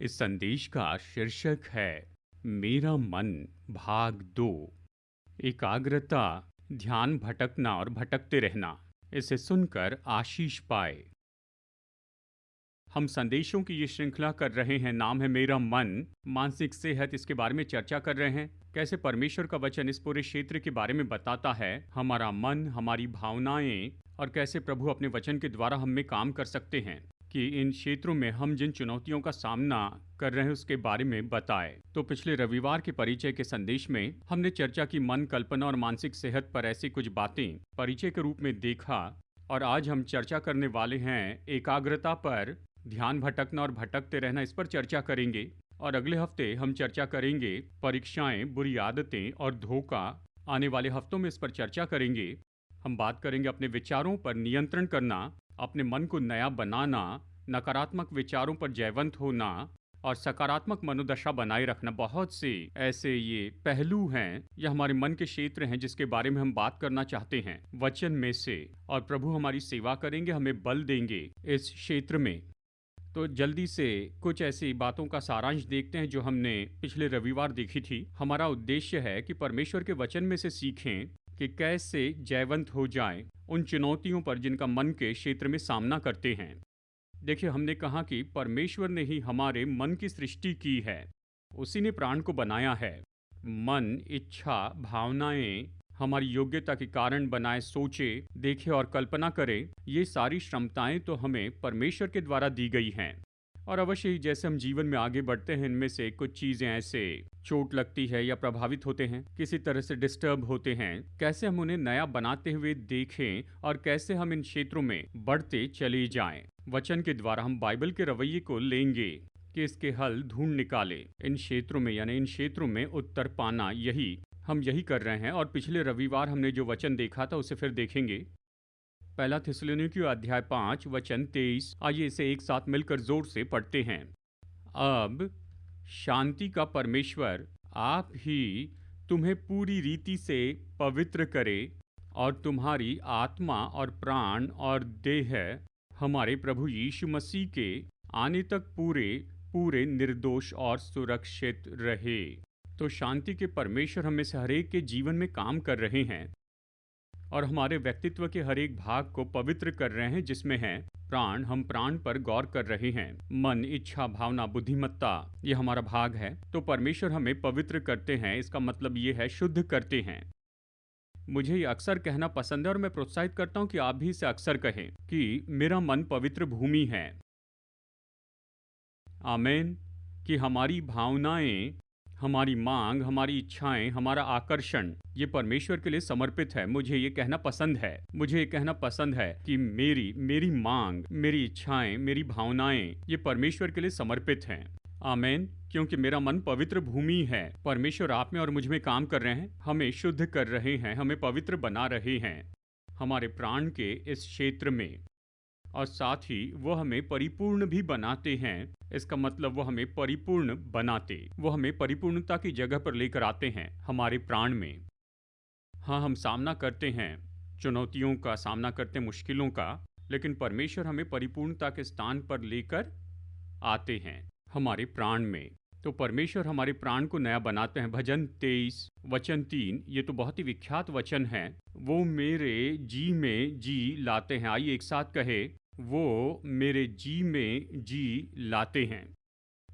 इस संदेश का शीर्षक है मेरा मन भाग 2। एकाग्रता, ध्यान भटकना और भटकते रहना। इसे सुनकर आशीष पाए। हम संदेशों की ये श्रृंखला कर रहे हैं, नाम है मेरा मन। मानसिक सेहत, इसके बारे में चर्चा कर रहे हैं। कैसे परमेश्वर का वचन इस पूरे क्षेत्र के बारे में बताता है, हमारा मन, हमारी भावनाएं, और कैसे प्रभु अपने वचन के द्वारा हम में काम कर सकते हैं कि इन क्षेत्रों में हम जिन चुनौतियों का सामना कर रहे हैं उसके बारे में बताए। तो पिछले रविवार के परिचय के संदेश में हमने चर्चा की मन, कल्पना और मानसिक सेहत पर ऐसी कुछ बातें परिचय के रूप में देखा। और आज हम चर्चा करने वाले हैं एकाग्रता पर, ध्यान भटकना और भटकते रहना, इस पर चर्चा करेंगे। और अगले हफ्ते हम चर्चा करेंगे परीक्षाएं, बुरी आदतें और धोखा। आने वाले हफ्तों में इस पर चर्चा करेंगे। हम बात करेंगे अपने विचारों पर नियंत्रण करना, अपने मन को नया बनाना, नकारात्मक विचारों पर जयवंत होना और सकारात्मक मनोदशा बनाए रखना। बहुत से ऐसे ये पहलू हैं, यह हमारे मन के क्षेत्र हैं जिसके बारे में हम बात करना चाहते हैं वचन में से। और प्रभु हमारी सेवा करेंगे, हमें बल देंगे इस क्षेत्र में। तो जल्दी से कुछ ऐसी बातों का सारांश देखते हैं जो हमने पिछले रविवार देखी थी। हमारा उद्देश्य है कि परमेश्वर के वचन में से सीखें कि कैसे जयवंत हो जाएं उन चुनौतियों पर जिनका मन के क्षेत्र में सामना करते हैं। देखिए, हमने कहा कि परमेश्वर ने ही हमारे मन की सृष्टि की है, उसी ने प्राण को बनाया है। मन, इच्छा, भावनाएं हमारी योग्यता के कारण बनाए, सोचे, देखे और कल्पना करें, ये सारी क्षमताएं तो हमें परमेश्वर के द्वारा दी गई हैं। और अवश्य ही जैसे हम जीवन में आगे बढ़ते हैं, इनमें से कुछ चीज़ें ऐसे चोट लगती है या प्रभावित होते हैं, किसी तरह से डिस्टर्ब होते हैं। कैसे हम उन्हें नया बनाते हुए देखें और कैसे हम इन क्षेत्रों में बढ़ते चले जाएं। वचन के द्वारा हम बाइबल के रवैये को लेंगे कि इसके हल ढूंढ निकाले। इन क्षेत्रों में, यानी इन क्षेत्रों में उत्तर पाना, यही कर रहे हैं। और पिछले रविवार हमने जो वचन देखा था उसे फिर देखेंगे। पहला थिस्सलुनीकियों अध्याय 5 वचन 23। आइए इसे एक साथ मिलकर जोर से पढ़ते हैं। अब शांति का परमेश्वर आप ही तुम्हें पूरी रीति से पवित्र करे और तुम्हारी आत्मा और प्राण और देह हमारे प्रभु यीशु मसीह के आने तक पूरे पूरे निर्दोष और सुरक्षित रहे। तो शांति के परमेश्वर हमें से हरेक के जीवन में काम कर रहे हैं और हमारे व्यक्तित्व के हर एक भाग को पवित्र कर रहे हैं, जिसमें है प्राण। हम प्राण पर गौर कर रहे हैं। मन, इच्छा, भावना, बुद्धिमत्ता, ये हमारा भाग है। तो परमेश्वर हमें पवित्र करते हैं, इसका मतलब ये है शुद्ध करते हैं। मुझे ये अक्सर कहना पसंद है और मैं प्रोत्साहित करता हूँ कि आप भी इसे अक्सर कहें कि मेरा मन पवित्र भूमि है। आमीन। कि हमारी भावनाएं, हमारी मांग, हमारी इच्छाएं, हमारा आकर्षण, ये परमेश्वर के लिए समर्पित है। मुझे ये कहना पसंद है कि मेरी मांग, मेरी इच्छाएं, मेरी भावनाएं, ये परमेश्वर के लिए समर्पित हैं। आमीन। क्योंकि मेरा मन पवित्र भूमि है। परमेश्वर आप में और मुझ में काम कर रहे हैं, हमें शुद्ध कर रहे हैं, हमें पवित्र बना रहे हैं हमारे प्राण के इस क्षेत्र में। और साथ ही वो हमें परिपूर्ण भी बनाते हैं। इसका मतलब वो हमें परिपूर्णता की जगह पर लेकर आते हैं हमारे प्राण में। हाँ, हम सामना करते हैं चुनौतियों का, सामना करते हैं मुश्किलों का, लेकिन परमेश्वर हमें परिपूर्णता के स्थान पर लेकर आते हैं हमारे प्राण में। तो परमेश्वर हमारे प्राण को नया बनाते हैं। भजन 23 वचन 3, ये तो बहुत ही विख्यात वचन है। वो मेरे जी में जी लाते हैं। आइए एक साथ कहे, वो मेरे जी में जी लाते हैं।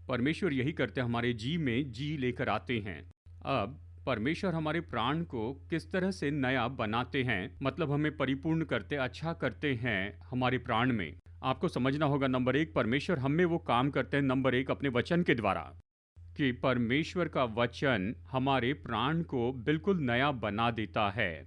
परमेश्वर यही करते हैं, हमारे जी में जी लेकर आते हैं। अब परमेश्वर हमारे प्राण को किस तरह से नया बनाते हैं, मतलब हमें परिपूर्ण करते, अच्छा करते हैं हमारे प्राण में। आपको समझना होगा, नंबर 1, परमेश्वर हम में वो काम करते हैं, नंबर 1 अपने वचन के द्वारा, कि परमेश्वर का वचन हमारे प्राण को बिल्कुल नया बना देता है।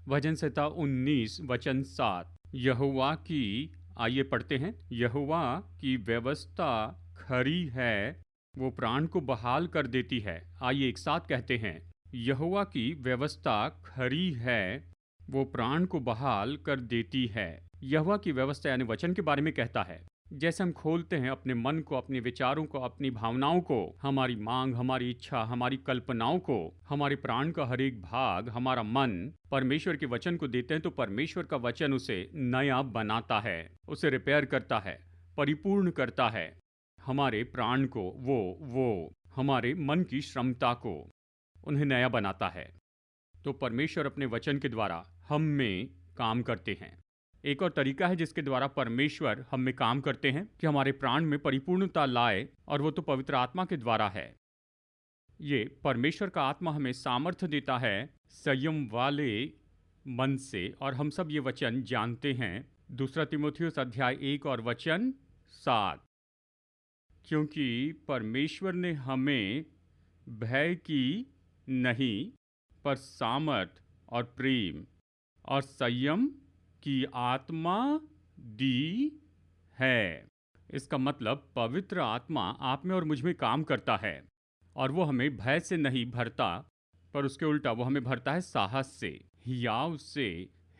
भजन संहिता 19 वचन 7, यहोवा की, आइए पढ़ते हैं, यहोवा की व्यवस्था खरी है, वो प्राण को बहाल कर देती है। आइए एक साथ कहते हैं, यहोवा की व्यवस्था खरी है, वो प्राण को बहाल कर देती है। यहोवा की व्यवस्था यानी वचन के बारे में कहता है। जैसे हम खोलते हैं अपने मन को, अपने विचारों को, अपनी भावनाओं को, हमारी मांग, हमारी इच्छा, हमारी कल्पनाओं को, हमारे प्राण का हर एक भाग, हमारा मन परमेश्वर के वचन को देते हैं, तो परमेश्वर का वचन उसे नया बनाता है, उसे रिपेयर करता है, परिपूर्ण करता है। हमारे प्राण को, वो हमारे मन की क्षमता को, उन्हें नया बनाता है। तो परमेश्वर अपने वचन के द्वारा हम में काम करते हैं। एक और तरीका है जिसके द्वारा परमेश्वर हम में काम करते हैं कि हमारे प्राण में परिपूर्णता लाए, और वो तो पवित्र आत्मा के द्वारा है। ये परमेश्वर का आत्मा हमें सामर्थ्य देता है संयम वाले मन से, और हम सब ये वचन जानते हैं। 2 अध्याय 1 और वचन 7। क्योंकि परमेश्वर ने हमें भय की नहीं, पर सामर्थ और प्रेम और संयम की आत्मा दी है। इसका मतलब पवित्र आत्मा आप में और मुझ में काम करता है, और वो हमें भय से नहीं भरता, पर उसके उल्टा वो हमें भरता है साहस से, हियाव से,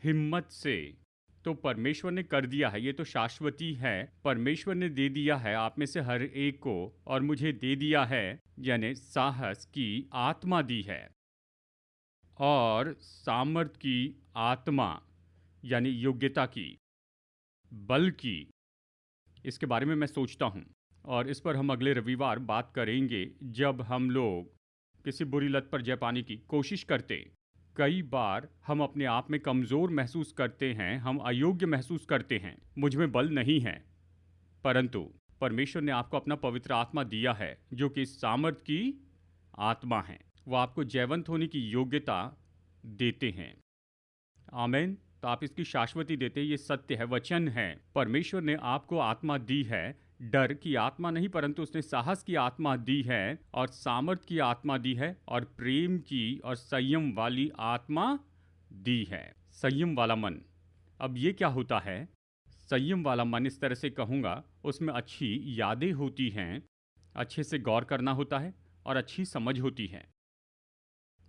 हिम्मत से। तो परमेश्वर ने कर दिया है, ये तो शाश्वती है। परमेश्वर ने दे दिया है आप में से हर एक को, और मुझे दे दिया है, यानी साहस की आत्मा दी है, और सामर्थ की आत्मा यानी योग्यता की, बल की। इसके बारे में मैं सोचता हूँ, और इस पर हम अगले रविवार बात करेंगे, जब हम लोग किसी बुरी लत पर जय पाने की कोशिश करते। कई बार हम अपने आप में कमज़ोर महसूस करते हैं, हम अयोग्य महसूस करते हैं, मुझ में बल नहीं है, परंतु परमेश्वर ने आपको अपना पवित्र आत्मा दिया है, जो कि सामर्थ की आत्मा है। वो आपको जयवंत होने की योग्यता देते हैं। आमीन। तो आप इसकी शाश्वती देते हैं, ये सत्य है, वचन है। परमेश्वर ने आपको आत्मा दी है, डर की आत्मा नहीं, परंतु उसने साहस की आत्मा दी है, और सामर्थ की आत्मा दी है, और प्रेम की और संयम वाली आत्मा दी है। संयम वाला मन। अब ये क्या होता है? संयम वाला मन, इस तरह से कहूँगा, उसमें अच्छी यादें होती हैं, अच्छे से गौर करना होता है, और अच्छी समझ होती है।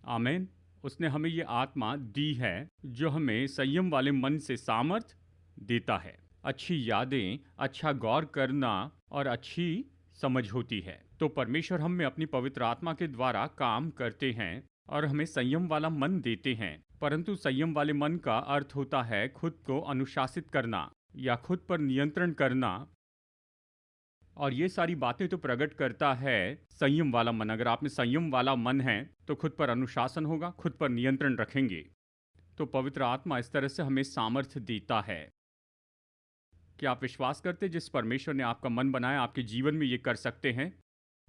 आमीन। उसने हमें ये आत्मा दी है, जो हमें संयम वाले मन से सामर्थ देता है। अच्छी यादें, अच्छा गौर करना और अच्छी समझ होती है। तो परमेश्वर हम में अपनी पवित्र आत्मा के द्वारा काम करते हैं, और हमें संयम वाला मन देते हैं। परंतु संयम वाले मन का अर्थ होता है खुद को अनुशासित करना, या खुद पर नियंत्रण करना, और ये सारी बातें तो प्रकट करता है संयम वाला मन। अगर आप में संयम वाला मन है, तो खुद पर अनुशासन होगा, खुद पर नियंत्रण रखेंगे। तो पवित्र आत्मा इस तरह से हमें सामर्थ्य देता है। क्या आप विश्वास करते, जिस परमेश्वर ने आपका मन बनाया, आपके जीवन में ये कर सकते हैं?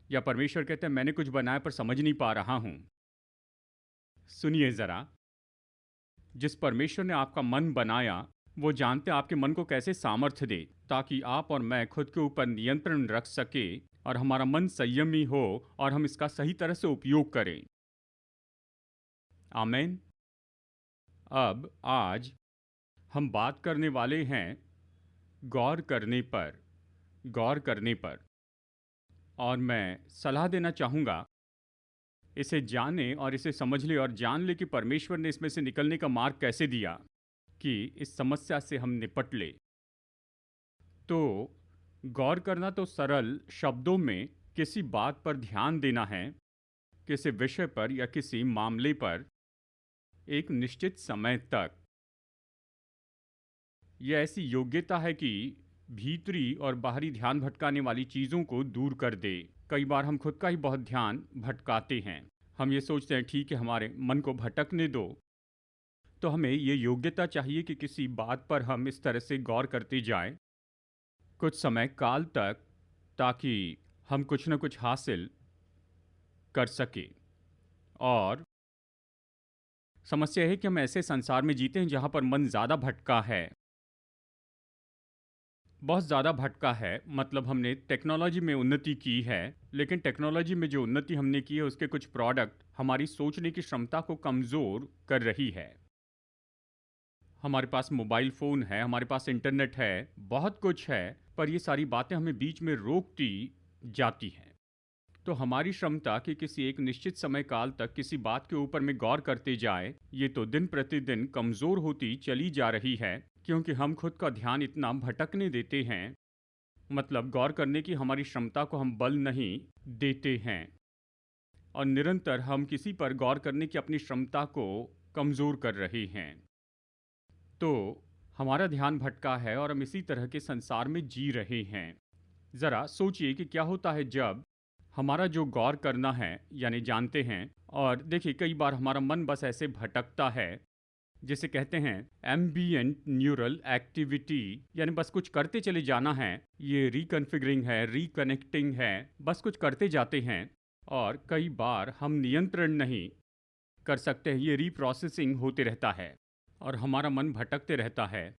या परमेश्वर कहते हैं मैंने कुछ बनाया पर समझ नहीं पा रहा हूं? सुनिए जरा, जिस परमेश्वर ने आपका मन बनाया, वो जानते हैं आपके मन को कैसे सामर्थ्य दे, ताकि आप और मैं खुद के ऊपर नियंत्रण रख सके, और हमारा मन संयमी हो, और हम इसका सही तरह से उपयोग करें। आमीन। अब आज हम बात करने वाले हैं गौर करने पर, गौर करने पर। और मैं सलाह देना चाहूँगा, इसे जाने और इसे समझ ले, और जान ले कि परमेश्वर ने इसमें से निकलने का मार्ग कैसे दिया, कि इस समस्या से हम निपट ले। तो गौर करना तो सरल शब्दों में किसी बात पर ध्यान देना है, किसी विषय पर या किसी मामले पर एक निश्चित समय तक। यह ऐसी योग्यता है कि भीतरी और बाहरी ध्यान भटकाने वाली चीज़ों को दूर कर दे। कई बार हम खुद का ही बहुत ध्यान भटकाते हैं। हम ये सोचते हैं ठीक है, हमारे मन को भटकने दो। तो हमें ये योग्यता चाहिए कि किसी बात पर हम इस तरह से गौर करते जाएं कुछ समय काल तक, ताकि हम कुछ न कुछ हासिल कर सके। और समस्या है कि हम ऐसे संसार में जीते हैं जहाँ पर मन ज़्यादा भटका है, बहुत ज़्यादा भटका है। मतलब हमने टेक्नोलॉजी में उन्नति की है, लेकिन टेक्नोलॉजी में जो उन्नति हमने की है, उसके कुछ प्रोडक्ट हमारी सोचने की क्षमता को कमज़ोर कर रही है। हमारे पास मोबाइल फ़ोन है, हमारे पास इंटरनेट है, बहुत कुछ है, पर ये सारी बातें हमें बीच में रोकती जाती हैं। तो हमारी क्षमता कि किसी एक निश्चित समय काल तक किसी बात के ऊपर में गौर करते जाए, ये तो दिन प्रतिदिन कमज़ोर होती चली जा रही है, क्योंकि हम खुद का ध्यान इतना भटकने देते हैं। मतलब गौर करने की हमारी क्षमता को हम बल नहीं देते हैं, और निरंतर हम किसी पर गौर करने की अपनी क्षमता को कमज़ोर कर रहे हैं। तो हमारा ध्यान भटका है, और हम इसी तरह के संसार में जी रहे हैं। ज़रा सोचिए कि क्या होता है जब हमारा जो गौर करना है यानी जानते हैं, और देखिए कई बार हमारा मन बस ऐसे भटकता है जिसे कहते हैं एम्बिएंट न्यूरल एक्टिविटी, यानी बस कुछ करते चले जाना है। ये रिकॉन्फ़िगरिंग है, रिकनेक्टिंग है, बस कुछ करते जाते हैं और कई बार हम नियंत्रण नहीं कर सकते हैं। ये रीप्रोसेसिंग होते रहता है और हमारा मन भटकते रहता है।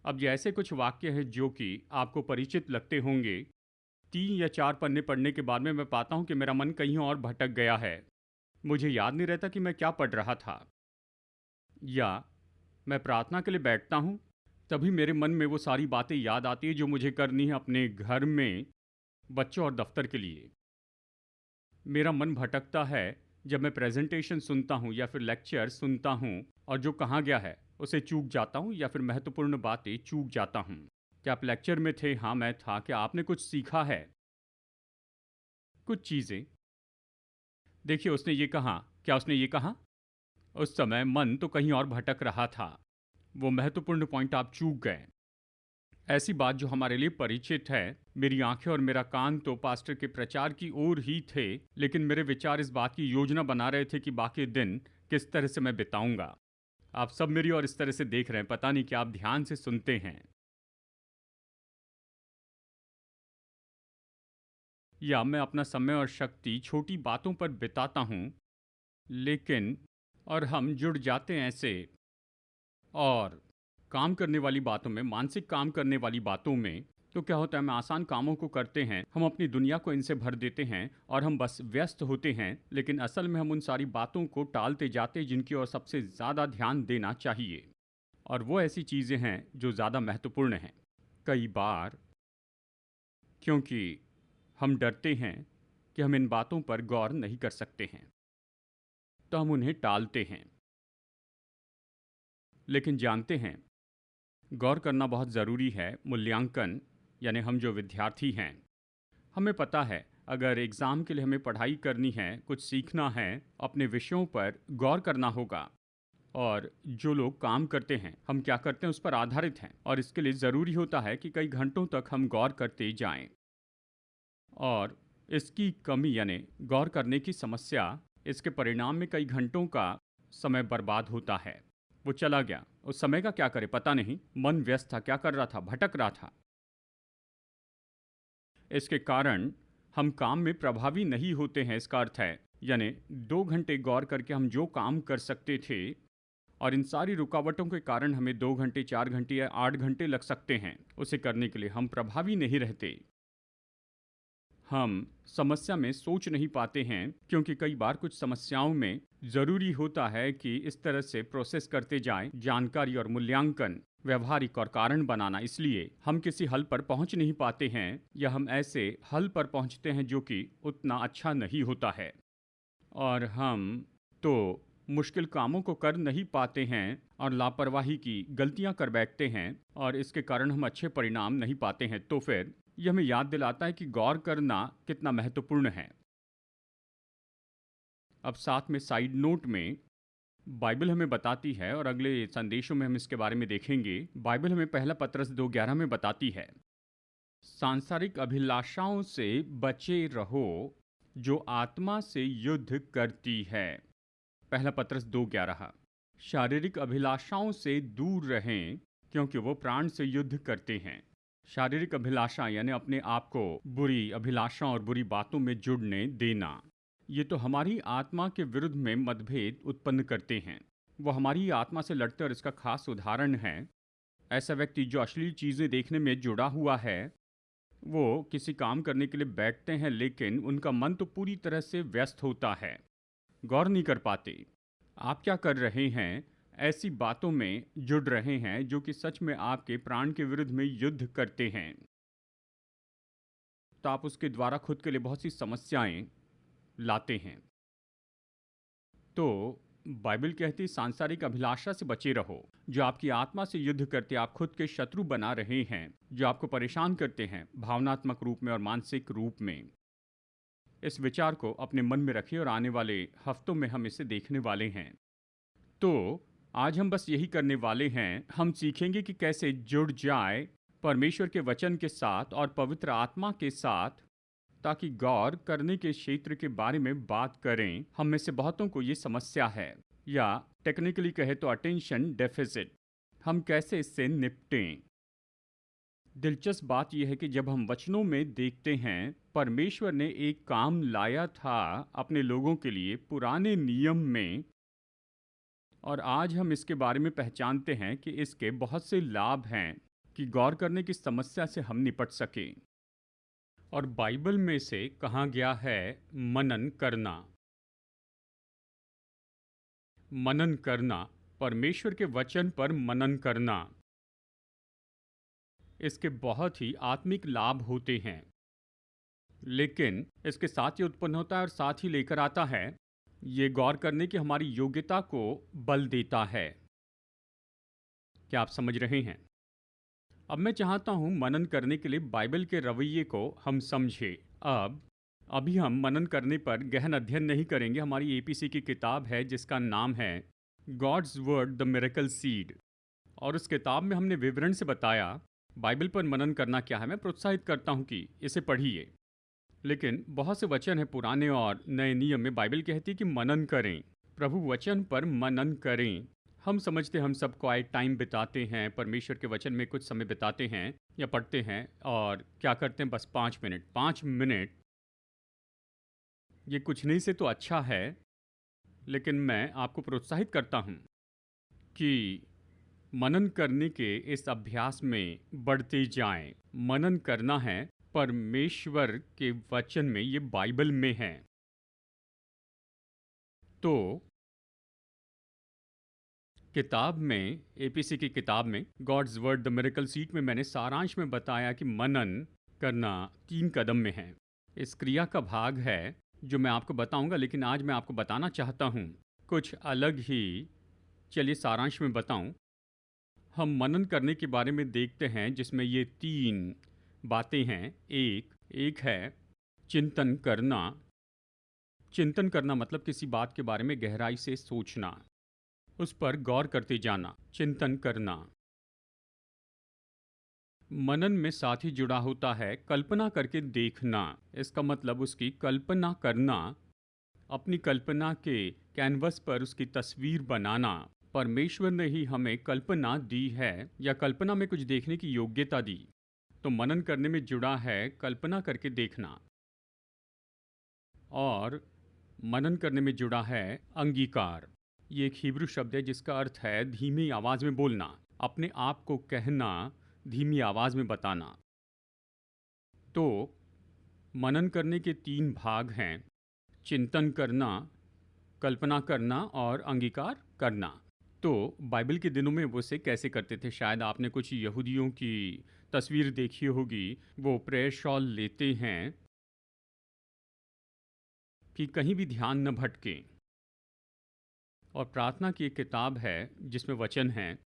अब ये ऐसे कुछ वाक्य हैं जो कि आपको परिचित लगते होंगे। 3 या 4 पन्ने पढ़ने के बाद में मैं पाता हूँ कि मेरा मन कहीं और भटक गया है। मुझे याद नहीं रहता कि मैं क्या पढ़ रहा था। या मैं प्रार्थना के लिए बैठता हूँ, तभी मेरे मन में वो सारी बातें याद आती हैं जो मुझे करनी है अपने घर में, बच्चों और दफ्तर के लिए। मेरा मन भटकता है जब मैं प्रेजेंटेशन सुनता हूँ या फिर लेक्चर सुनता हूँ और जो कहा गया है उसे चूक जाता हूँ या फिर महत्वपूर्ण बातें चूक जाता हूँ। क्या आप लेक्चर में थे? हाँ, मैं था। क्या आपने कुछ सीखा है? कुछ चीज़ें। देखिए, उसने ये कहा। क्या उसने ये कहा? उस समय मन तो कहीं और भटक रहा था। वो महत्वपूर्ण पॉइंट आप चूक गए। ऐसी बात जो हमारे लिए परिचित है। मेरी आंखें और मेरा कान तो पास्टर के प्रचार की ओर ही थे, लेकिन मेरे विचार इस बात की योजना बना रहे थे कि बाकी दिन किस तरह से मैं बिताऊंगा। आप सब मेरी और इस तरह से देख रहे हैं, पता नहीं कि आप ध्यान से सुनते हैं या मैं अपना समय और शक्ति छोटी बातों पर बिताता हूँ, लेकिन और हम जुड़ जाते हैं ऐसे और काम करने वाली बातों में, मानसिक काम करने वाली बातों में। तो क्या होता है, हम आसान कामों को करते हैं, हम अपनी दुनिया को इनसे भर देते हैं और हम बस व्यस्त होते हैं, लेकिन असल में हम उन सारी बातों को टालते जाते हैं जिनकी ओर सबसे ज़्यादा ध्यान देना चाहिए। और वो ऐसी चीज़ें हैं जो ज़्यादा महत्वपूर्ण हैं। कई बार क्योंकि हम डरते हैं कि हम इन बातों पर गौर नहीं कर सकते हैं, तो हम उन्हें टालते हैं। लेकिन जानते हैं, गौर करना बहुत ज़रूरी है। मूल्यांकन यानी हम जो विद्यार्थी हैं, हमें पता है अगर एग्ज़ाम के लिए हमें पढ़ाई करनी है, कुछ सीखना है, अपने विषयों पर गौर करना होगा। और जो लोग काम करते हैं, हम क्या करते हैं उस पर आधारित हैं, और इसके लिए ज़रूरी होता है कि कई घंटों तक हम गौर करते जाएं। और इसकी कमी यानी गौर करने की समस्या, इसके परिणाम में कई घंटों का समय बर्बाद होता है। वो चला गया, उस समय का क्या करे पता नहीं। मन व्यस्त था, क्या कर रहा था, भटक रहा था। इसके कारण हम काम में प्रभावी नहीं होते हैं। इसका अर्थ है यानी 2 घंटे गौर करके हम जो काम कर सकते थे, और इन सारी रुकावटों के कारण हमें 2 घंटे, 4 घंटे या 8 घंटे लग सकते हैं उसे करने के लिए। हम प्रभावी नहीं रहते। हम समस्या में सोच नहीं पाते हैं, क्योंकि कई बार कुछ समस्याओं में ज़रूरी होता है कि इस तरह से प्रोसेस करते जाएं, जानकारी और मूल्यांकन, व्यवहारिक और कारण बनाना। इसलिए हम किसी हल पर पहुंच नहीं पाते हैं, या हम ऐसे हल पर पहुंचते हैं जो कि उतना अच्छा नहीं होता है, और हम तो मुश्किल कामों को कर नहीं पाते हैं और लापरवाही की गलतियां कर बैठते हैं, और इसके कारण हम अच्छे परिणाम नहीं पाते हैं। तो फिर यह हमें याद दिलाता है कि गौर करना कितना महत्वपूर्ण है। अब साथ में साइड नोट में बाइबल हमें बताती है, और अगले संदेशों में हम इसके बारे में देखेंगे। बाइबल हमें पहला पत्रस 2:11 में बताती है, सांसारिक अभिलाषाओं से बचे रहो जो आत्मा से युद्ध करती है। पहला पत्रस 2:11। शारीरिक अभिलाषाओं से दूर रहें, क्योंकि वो प्राण से युद्ध करते हैं। शारीरिक अभिलाषा यानी अपने आप को बुरी अभिलाषाओं और बुरी बातों में जुड़ने देना, ये तो हमारी आत्मा के विरुद्ध में मतभेद उत्पन्न करते हैं। वो हमारी आत्मा से लड़ते, और इसका खास उदाहरण है ऐसा व्यक्ति जो अश्लील चीज़ें देखने में जुड़ा हुआ है। वो किसी काम करने के लिए बैठते हैं, लेकिन उनका मन तो पूरी तरह से व्यस्त होता है, गौर नहीं कर पाते। आप क्या कर रहे हैं? ऐसी बातों में जुड़ रहे हैं जो कि सच में आपके प्राण के विरुद्ध में युद्ध करते हैं। तो आप उसके द्वारा खुद के लिए बहुत सी समस्याएं लाते हैं। तो बाइबल कहती, सांसारिक अभिलाषा से बचे रहो जो आपकी आत्मा से युद्ध करते, आप खुद के शत्रु बना रहे हैं, जो आपको परेशान करते हैं भावनात्मक रूप में और मानसिक रूप में। इस विचार को अपने मन में रखिए, और आने वाले हफ्तों में हम इसे देखने वाले हैं। तो आज हम बस यही करने वाले हैं। हम सीखेंगे कि कैसे जुड़ जाए परमेश्वर के वचन के साथ और पवित्र आत्मा के साथ, ताकि गौर करने के क्षेत्र के बारे में बात करें। हम में से बहुतों को ये समस्या है, या टेक्निकली कहे तो अटेंशन डेफिसिट। हम कैसे इससे निपटें? दिलचस्प बात यह है कि जब हम वचनों में देखते हैं, परमेश्वर ने एक काम लाया था अपने लोगों के लिए पुराने नियम में, और आज हम इसके बारे में पहचानते हैं कि इसके बहुत से लाभ हैं कि गौर करने की समस्या से हम निपट सकें। और बाइबल में से कहा गया है मनन करना। मनन करना, परमेश्वर के वचन पर मनन करना, इसके बहुत ही आत्मिक लाभ होते हैं, लेकिन इसके साथ ही उत्पन्न होता है और साथ ही लेकर आता है, ये गौर करने की हमारी योग्यता को बल देता है। क्या आप समझ रहे हैं? अब मैं चाहता हूं मनन करने के लिए बाइबल के रवैये को हम समझें। अभी हम मनन करने पर गहन अध्ययन नहीं करेंगे। हमारी एपीसी की किताब है जिसका नाम है God's word the miracle seed, और उस किताब में हमने विवरण से बताया बाइबल पर मनन करना क्या है। मैं प्रोत्साहित करता हूं कि इसे पढ़िए। लेकिन बहुत से वचन हैं पुराने और नए नियम में, बाइबल कहती है कि मनन करें, प्रभु वचन पर मनन करें। हम समझते हम सब क्वाइट टाइम बिताते हैं, परमेश्वर के वचन में कुछ समय बिताते हैं या पढ़ते हैं, और क्या करते हैं, बस 5 मिनट ये कुछ नहीं से तो अच्छा है। लेकिन मैं आपको प्रोत्साहित करता हूं कि मनन करने के इस अभ्यास में बढ़ते जाएं। मनन करना है परमेश्वर के वचन में, ये बाइबल में है। तो किताब में, एपीसी की किताब में God's word the miracle seed में मैंने सारांश में बताया कि मनन करना 3 कदम में है। इस क्रिया का भाग है जो मैं आपको बताऊंगा, लेकिन आज मैं आपको बताना चाहता हूं कुछ अलग ही। चलिए सारांश में बताऊं। हम मनन करने के बारे में देखते हैं जिसमें ये 3 बातें हैं। एक है चिंतन करना। चिंतन करना मतलब किसी बात के बारे में गहराई से सोचना, उस पर गौर करते जाना, चिंतन करना। मनन में साथ ही जुड़ा होता है कल्पना करके देखना। इसका मतलब उसकी कल्पना करना, अपनी कल्पना के कैनवस पर उसकी तस्वीर बनाना। परमेश्वर ने ही हमें कल्पना दी है, या कल्पना में कुछ देखने की योग्यता दी। तो मनन करने में जुड़ा है कल्पना करके देखना, और मनन करने में जुड़ा है अंगीकार। ये एक हिब्रू शब्द है जिसका अर्थ है धीमी आवाज में बोलना, अपने आप को कहना, धीमी आवाज में बताना। तो मनन करने के 3 भाग हैं, चिंतन करना, कल्पना करना और अंगीकार करना। तो बाइबल के दिनों में वो से कैसे करते थे? शायद आपने कुछ यहूदियों की तस्वीर देखी होगी। वो प्रेयर शॉल लेते हैं कि कहीं भी ध्यान न भटके, और प्रार्थना की एक किताब है जिसमें वचन हैं,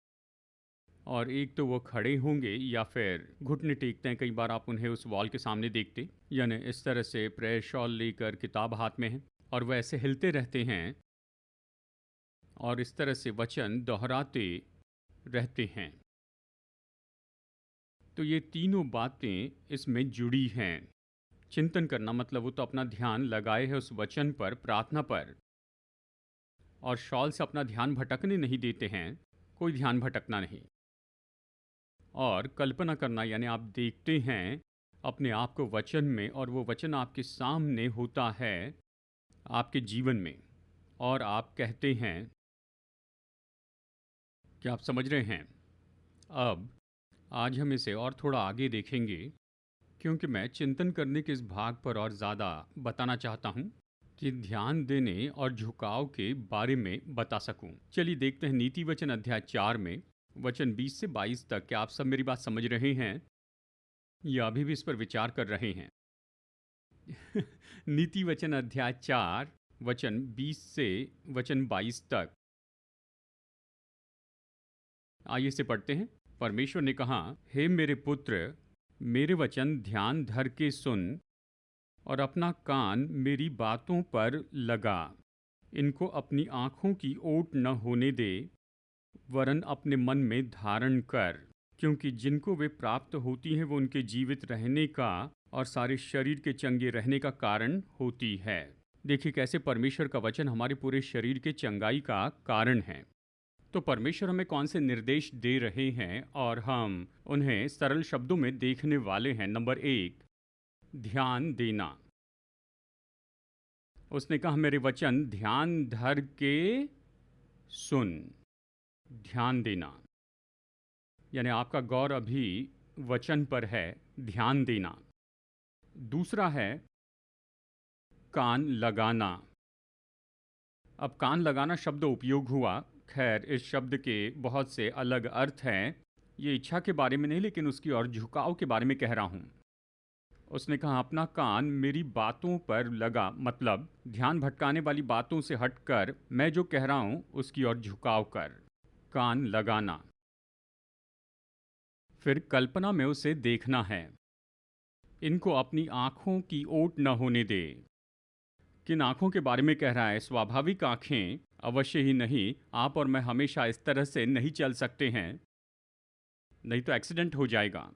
और एक तो वो खड़े होंगे या फिर घुटने टेकते हैं। कई बार आप उन्हें उस वॉल के सामने देखते, यानी इस तरह से प्रेयर शॉल लेकर किताब हाथ में है, और वह ऐसे हिलते रहते हैं और इस तरह से वचन दोहराते रहते हैं। तो ये तीनों बातें इसमें जुड़ी हैं। चिंतन करना मतलब वो तो अपना ध्यान लगाए है उस वचन पर, प्रार्थना पर, और शॉल से अपना ध्यान भटकने नहीं देते हैं, कोई ध्यान भटकना नहीं। और कल्पना करना यानी आप देखते हैं अपने आप को वचन में, और वो वचन आपके सामने होता है आपके जीवन में, और आप कहते हैं। क्या आप समझ रहे हैं? अब आज हम इसे और थोड़ा आगे देखेंगे, क्योंकि मैं चिंतन करने के इस भाग पर और ज़्यादा बताना चाहता हूँ कि ध्यान देने और झुकाव के बारे में बता सकूं। चलिए देखते हैं नीति वचन अध्याय 4 में वचन 20 से 22 तक। क्या आप सब मेरी बात समझ रहे हैं या अभी भी इस पर विचार कर रहे हैं? नीति वचन अध्याय 4 वचन 20 से वचन 22 तक। आइए से पढ़ते हैं। परमेश्वर ने कहा, हे मेरे पुत्र, मेरे वचन ध्यान धर के सुन और अपना कान मेरी बातों पर लगा। इनको अपनी आँखों की ओट न होने दे, वरन अपने मन में धारण कर। क्योंकि जिनको वे प्राप्त होती हैं वो उनके जीवित रहने का और सारे शरीर के चंगे रहने का कारण होती है। देखिए कैसे परमेश्वर का वचन हमारे पूरे शरीर के चंगाई का कारण है। तो परमेश्वर हमें कौन से निर्देश दे रहे हैं और हम उन्हें सरल शब्दों में देखने वाले हैं। नंबर 1, ध्यान देना। उसने कहा मेरे वचन ध्यान धर के सुन। ध्यान देना यानी आपका गौर अभी वचन पर है, ध्यान देना। दूसरा है कान लगाना। अब कान लगाना शब्द उपयोग हुआ, खैर इस शब्द के बहुत से अलग अर्थ हैं। ये इच्छा के बारे में नहीं लेकिन उसकी और झुकाव के बारे में कह रहा हूँ। उसने कहा अपना कान मेरी बातों पर लगा, मतलब ध्यान भटकाने वाली बातों से हटकर मैं जो कह रहा हूँ उसकी ओर झुकाव कर। कान लगाना। फिर कल्पना में उसे देखना है। इनको अपनी आँखों की ओट न होने दे। किन आँखों के बारे में कह रहा है? स्वाभाविक आँखें अवश्य ही नहीं। आप और मैं हमेशा इस तरह से नहीं चल सकते हैं, नहीं तो एक्सीडेंट हो जाएगा।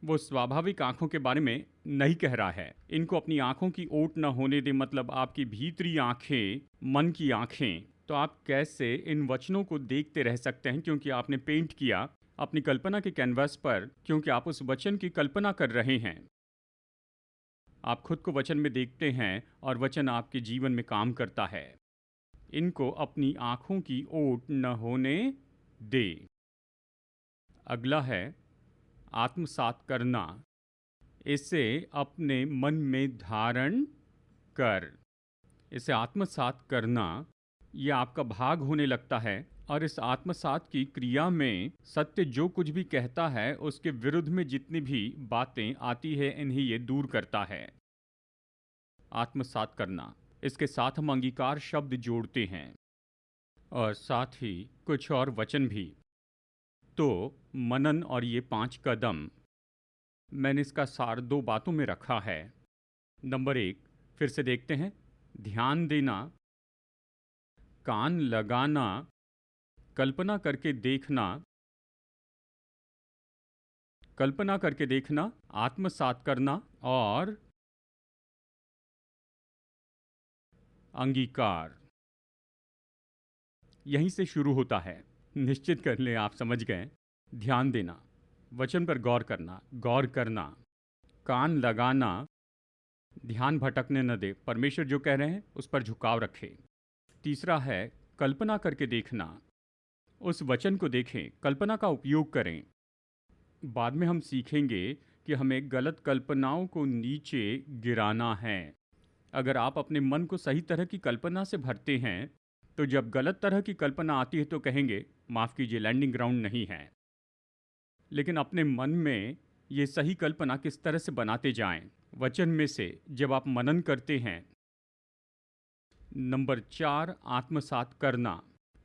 वो स्वाभाविक आँखों के बारे में नहीं कह रहा है। इनको अपनी आँखों की ओट न होने दे, मतलब आपकी भीतरी आँखें, मन की आँखें। तो आप कैसे इन वचनों को देखते रह सकते हैं? क्योंकि आपने पेंट किया अपनी कल्पना के कैनवास पर, क्योंकि आप उस वचन की कल्पना कर रहे हैं। आप खुद को वचन में देखते हैं और वचन आपके जीवन में काम करता है। इनको अपनी आँखों की ओट न होने दे। अगला है आत्मसात करना। इसे अपने मन में धारण कर। इसे आत्मसात करना, यह आपका भाग होने लगता है और इस आत्मसात की क्रिया में सत्य जो कुछ भी कहता है उसके विरुद्ध में जितनी भी बातें आती है इन्हें ये दूर करता है। आत्मसात करना, इसके साथ हम अंगीकार शब्द जोड़ते हैं और साथ ही कुछ और वचन भी। तो मनन और ये 5 कदम मैंने इसका सार 2 बातों में रखा है। नंबर 1 फिर से देखते हैं। ध्यान देना, कान लगाना, कल्पना करके देखना, कल्पना करके देखना, आत्मसात करना और अंगीकार। यहीं से शुरू होता है। निश्चित कर लें आप समझ गए। ध्यान देना, वचन पर गौर करना, गौर करना, कान लगाना, ध्यान भटकने न दे, परमेश्वर जो कह रहे हैं उस पर झुकाव रखें। तीसरा है कल्पना करके देखना, उस वचन को देखें, कल्पना का उपयोग करें। बाद में हम सीखेंगे कि हमें गलत कल्पनाओं को नीचे गिराना है। अगर आप अपने मन को सही तरह की कल्पना से भरते हैं तो जब गलत तरह की कल्पना आती है तो कहेंगे माफ़ कीजिए लैंडिंग ग्राउंड नहीं है। लेकिन अपने मन में ये सही कल्पना किस तरह से बनाते जाएं? वचन में से जब आप मनन करते हैं। नंबर 4 आत्मसात करना,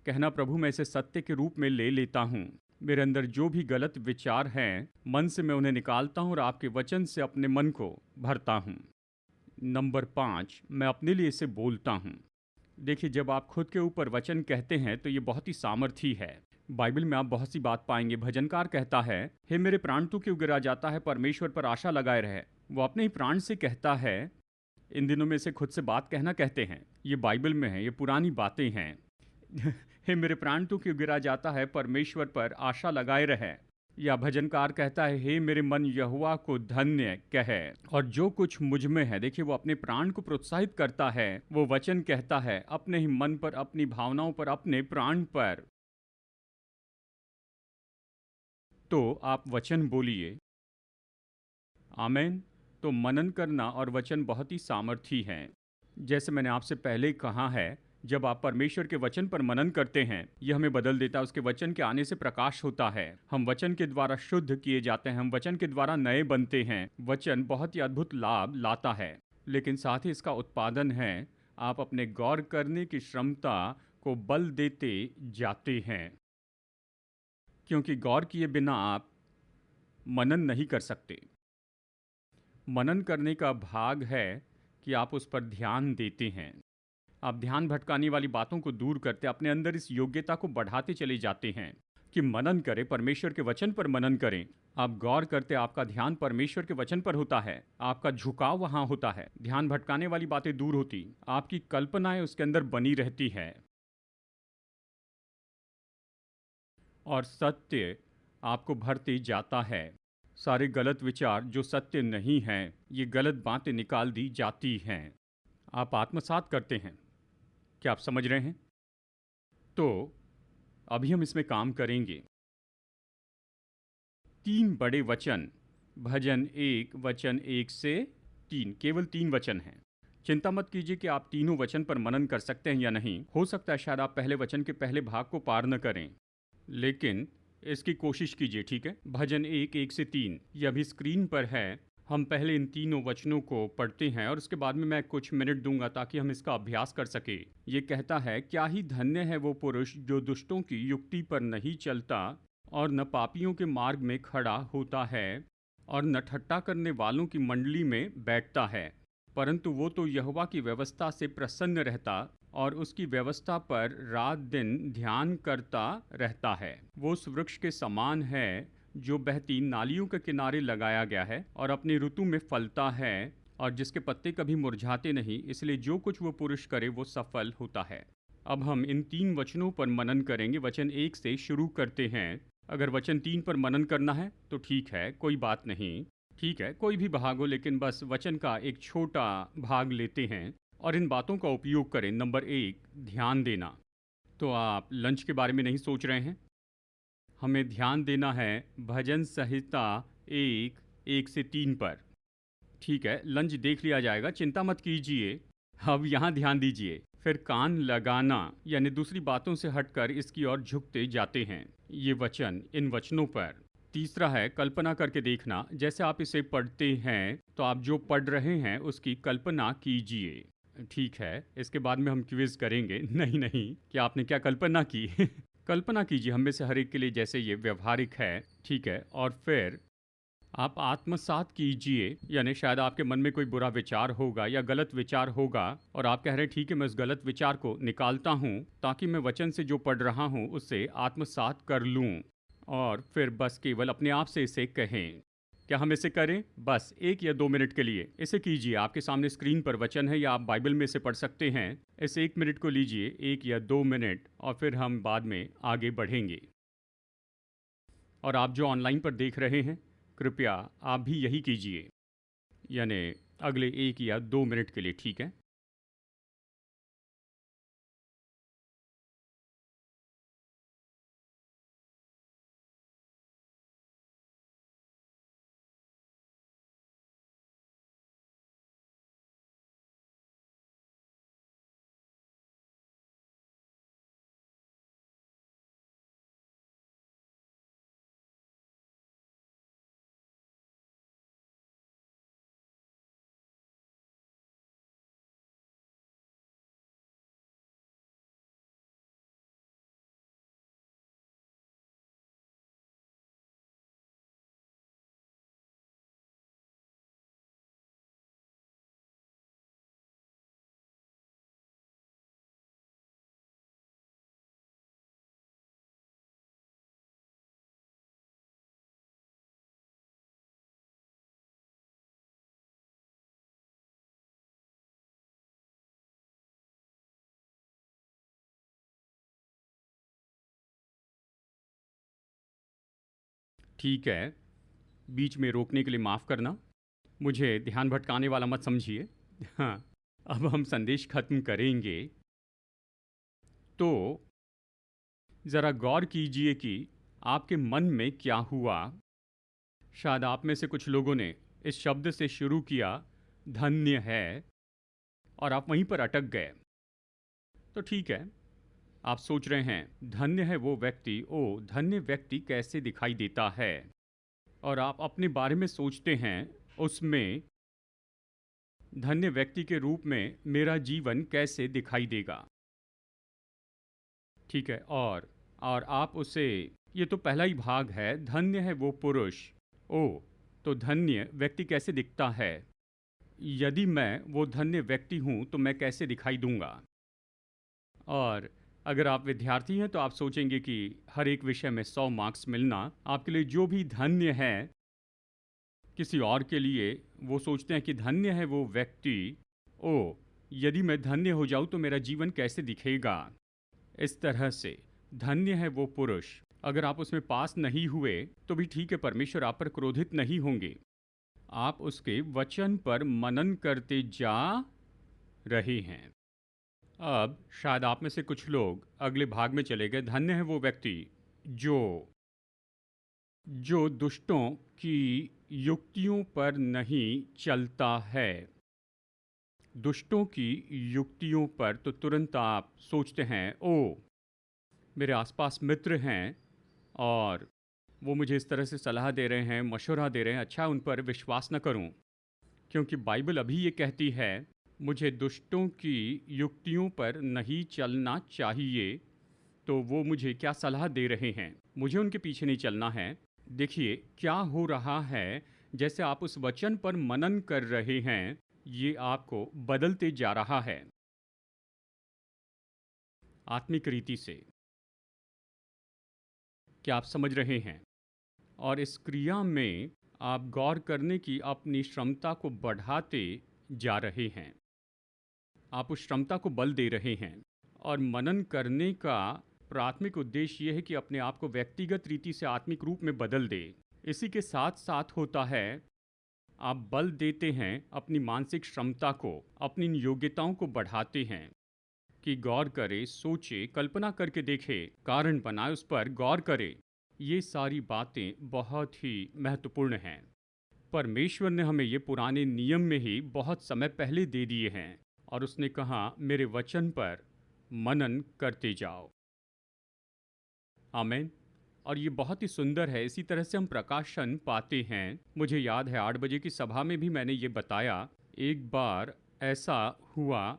कहना प्रभु मैं इसे सत्य के रूप में ले लेता हूँ। मेरे अंदर जो भी गलत विचार हैं मन से मैं उन्हें निकालता हूँ और आपके वचन से अपने मन को भरता हूँ। नंबर 5 मैं अपने लिए इसे बोलता हूँ। देखिए जब आप खुद के ऊपर वचन कहते हैं तो ये बहुत ही सामर्थी है। बाइबल में आप बहुत सी बात पाएंगे। भजनकार कहता है हे मेरे प्राण तू क्यों गिरा जाता है, परमेश्वर पर आशा लगाए रहे। वो अपने ही प्राण से कहता है। इन दिनों में से खुद से बात कहना कहते हैं, ये बाइबल में है, ये पुरानी बातें हैं। हे मेरे प्राण तू क्यों गिरा जाता है, परमेश्वर पर आशा लगाए रहे। या भजनकार कहता है हे मेरे मन यहोवा को धन्य कहे और जो कुछ मुझ में है। देखिए वो अपने प्राण को प्रोत्साहित करता है। वो वचन कहता है अपने ही मन पर, अपनी भावनाओं पर, अपने प्राण पर। तो आप वचन बोलिए। आमीन। तो मनन करना और वचन बहुत ही सामर्थी हैं। जैसे मैंने आपसे पहले कहा है, जब आप परमेश्वर के वचन पर मनन करते हैं यह हमें बदल देता है। उसके वचन के आने से प्रकाश होता है। हम वचन के द्वारा शुद्ध किए जाते हैं, हम वचन के द्वारा नए बनते हैं। वचन बहुत ही अद्भुत लाभ लाता है, लेकिन साथ ही इसका उत्पादन है आप अपने गौर करने की क्षमता को बल देते जाते हैं, क्योंकि गौर किए बिना आप मनन नहीं कर सकते। मनन करने का भाग है कि आप उस पर ध्यान देते हैं। आप ध्यान भटकाने वाली बातों को दूर करते, अपने अंदर इस योग्यता को बढ़ाते चले जाते हैं। कि मनन करें, परमेश्वर के वचन पर मनन करें। आप गौर करते, आपका ध्यान परमेश्वर के वचन पर होता है, आपका झुकाव वहां होता है, ध्यान भटकाने वाली बातें दूर होती, आपकी कल्पनाएं उसके अंदर बनी रहती है और सत्य आपको भरते जाता है। सारे गलत विचार जो सत्य नहीं हैं, ये गलत बातें निकाल दी जाती हैं। आप आत्मसात करते हैं। क्या आप समझ रहे हैं? तो अभी हम इसमें काम करेंगे। 3 बड़े वचन, भजन 1 वचन 1 से 3, केवल 3 वचन हैं। चिंता मत कीजिए कि आप तीनों वचन पर मनन कर सकते हैं या नहीं। हो सकता है शायद आप पहले वचन के पहले भाग को पार न करें, लेकिन इसकी कोशिश कीजिए, ठीक है? भजन 1 1 से 3 ये अभी स्क्रीन पर है। हम पहले इन तीनों वचनों को पढ़ते हैं और उसके बाद में मैं कुछ मिनट दूंगा ताकि हम इसका अभ्यास कर सके। ये कहता है, क्या ही धन्य है वो पुरुष जो दुष्टों की युक्ति पर नहीं चलता और न पापियों के मार्ग में खड़ा होता है और न ठट्ठा करने वालों की मंडली में बैठता है, परंतु वो तो यहोवा की व्यवस्था से प्रसन्न रहता और उसकी व्यवस्था पर रात दिन ध्यान करता रहता है। वो उस वृक्ष के समान है जो बहती नालियों के किनारे लगाया गया है और अपनी ऋतु में फलता है और जिसके पत्ते कभी मुरझाते नहीं, इसलिए जो कुछ वो पुरुष करे वो सफल होता है। अब हम इन 3 वचनों पर मनन करेंगे। वचन 1 से शुरू करते हैं। अगर वचन 3 पर मनन करना है तो ठीक है, कोई बात नहीं। ठीक है, कोई भी भाग हो, लेकिन बस वचन का एक छोटा भाग लेते हैं और इन बातों का उपयोग करें। नंबर 1, ध्यान देना। तो आप लंच के बारे में नहीं सोच रहे हैं? हमें ध्यान देना है भजन संहिता 1 1 से 3 पर। ठीक है, लंच देख लिया जाएगा, चिंता मत कीजिए। अब यहाँ ध्यान दीजिए। फिर कान लगाना, यानी दूसरी बातों से हटकर इसकी ओर झुकते जाते हैं। ये वचन इन वचनों पर। तीसरा है कल्पना करके देखना। जैसे आप इसे पढ़ते हैं तो आप जो पढ़ रहे हैं उसकी कल्पना कीजिए। ठीक है, इसके बाद में हम क्विज करेंगे। नहीं नहीं, क्या आपने क्या कल्पना की? कल्पना कीजिए, हम में से हर एक के लिए जैसे ये व्यवहारिक है। ठीक है, और फिर आप आत्मसात कीजिए, यानी शायद आपके मन में कोई बुरा विचार होगा या गलत विचार होगा और आप कह रहे हैं ठीक है, मैं उस गलत विचार को निकालता हूँ ताकि मैं वचन से जो पढ़ रहा हूँ उससे आत्मसात कर लूँ और फिर बस केवल अपने आप से इसे कहें। क्या हम इसे करें? बस 1 या 2 मिनट के लिए इसे कीजिए। आपके सामने स्क्रीन पर वचन है या आप बाइबल में इसे पढ़ सकते हैं। इस 1 मिनट को लीजिए, 1 या 2 मिनट, और फिर हम बाद में आगे बढ़ेंगे। और आप जो ऑनलाइन पर देख रहे हैं, कृपया आप भी यही कीजिए, यानी अगले 1 या 2 मिनट के लिए। ठीक है? ठीक है, बीच में रोकने के लिए माफ़ करना। मुझे ध्यान भटकाने वाला मत समझिए। हाँ, अब हम संदेश खत्म करेंगे। तो ज़रा गौर कीजिए कि आपके मन में क्या हुआ। शायद आप में से कुछ लोगों ने इस शब्द से शुरू किया, धन्य है, और आप वहीं पर अटक गए। तो ठीक है, आप सोच रहे हैं धन्य है वो व्यक्ति, ओ धन्य व्यक्ति कैसे दिखाई देता है, और आप अपने बारे में सोचते हैं उसमें धन्य व्यक्ति के रूप में मेरा जीवन कैसे दिखाई देगा। ठीक है, और आप उसे, ये तो पहला ही भाग है, धन्य है वो पुरुष। ओ, तो धन्य व्यक्ति कैसे दिखता है? यदि मैं वो धन्य व्यक्ति हूँ तो मैं कैसे दिखाई दूंगा? और अगर आप विद्यार्थी हैं तो आप सोचेंगे कि हर एक विषय में 100 मार्क्स मिलना आपके लिए जो भी धन्य है, किसी और के लिए वो सोचते हैं कि धन्य है वो व्यक्ति, ओ यदि मैं धन्य हो जाऊं तो मेरा जीवन कैसे दिखेगा। इस तरह से धन्य है वो पुरुष, अगर आप उसमें पास नहीं हुए तो भी ठीक है, परमेश्वर आप पर क्रोधित नहीं होंगे। आप उसके वचन पर मनन करते जा रहे हैं। अब शायद आप में से कुछ लोग अगले भाग में चले गए। धन्य है वो व्यक्ति जो जो दुष्टों की युक्तियों पर नहीं चलता है। दुष्टों की युक्तियों पर तो तुरंत आप सोचते हैं, ओ मेरे आसपास मित्र हैं और वो मुझे इस तरह से सलाह दे रहे हैं, मशवरा दे रहे हैं, अच्छा उन पर विश्वास न करूं, क्योंकि बाइबल अभी ये कहती है मुझे दुष्टों की युक्तियों पर नहीं चलना चाहिए। तो वो मुझे क्या सलाह दे रहे हैं, मुझे उनके पीछे नहीं चलना है। देखिए क्या हो रहा है, जैसे आप उस वचन पर मनन कर रहे हैं, ये आपको बदलते जा रहा है आत्मिक रीति से। क्या आप समझ रहे हैं? और इस क्रिया में आप गौर करने की अपनी क्षमता को बढ़ाते जा रहे हैं। आप उस क्षमता को बल दे रहे हैं। और मनन करने का प्राथमिक उद्देश्य यह है कि अपने आप को व्यक्तिगत रीति से आत्मिक रूप में बदल दे। इसी के साथ साथ होता है, आप बल देते हैं अपनी मानसिक क्षमता को, अपनी इन योग्यताओं को बढ़ाते हैं कि गौर करे, सोचे, कल्पना करके देखे, कारण बनाए, उस पर गौर करे। ये सारी बातें बहुत ही महत्वपूर्ण हैं। परमेश्वर ने हमें ये पुराने नियम में ही बहुत समय पहले दे दिए हैं और उसने कहा मेरे वचन पर मनन करते जाओ। आमीन। और ये बहुत ही सुंदर है। इसी तरह से हम प्रकाशन पाते हैं। मुझे याद है 8 बजे की सभा में भी मैंने ये बताया। एक बार ऐसा हुआ,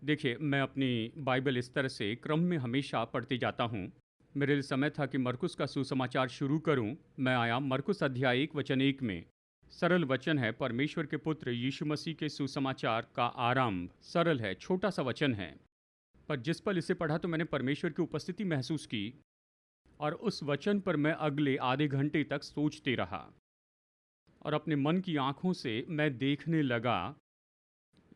देखिए मैं अपनी बाइबल इस तरह से क्रम में हमेशा पढ़ते जाता हूँ। मेरे लिए समय था कि मरकुस का सुसमाचार शुरू करूँ। मैं आया मरकुस अध्याय 1 वचन 1 में। सरल वचन है, परमेश्वर के पुत्र यीशु मसीह के सुसमाचार का आरंभ सरल है, छोटा सा वचन है, पर जिस पल इसे पढ़ा तो मैंने परमेश्वर की उपस्थिति महसूस की और उस वचन पर मैं अगले आधे घंटे तक सोचते रहा और अपने मन की आंखों से मैं देखने लगा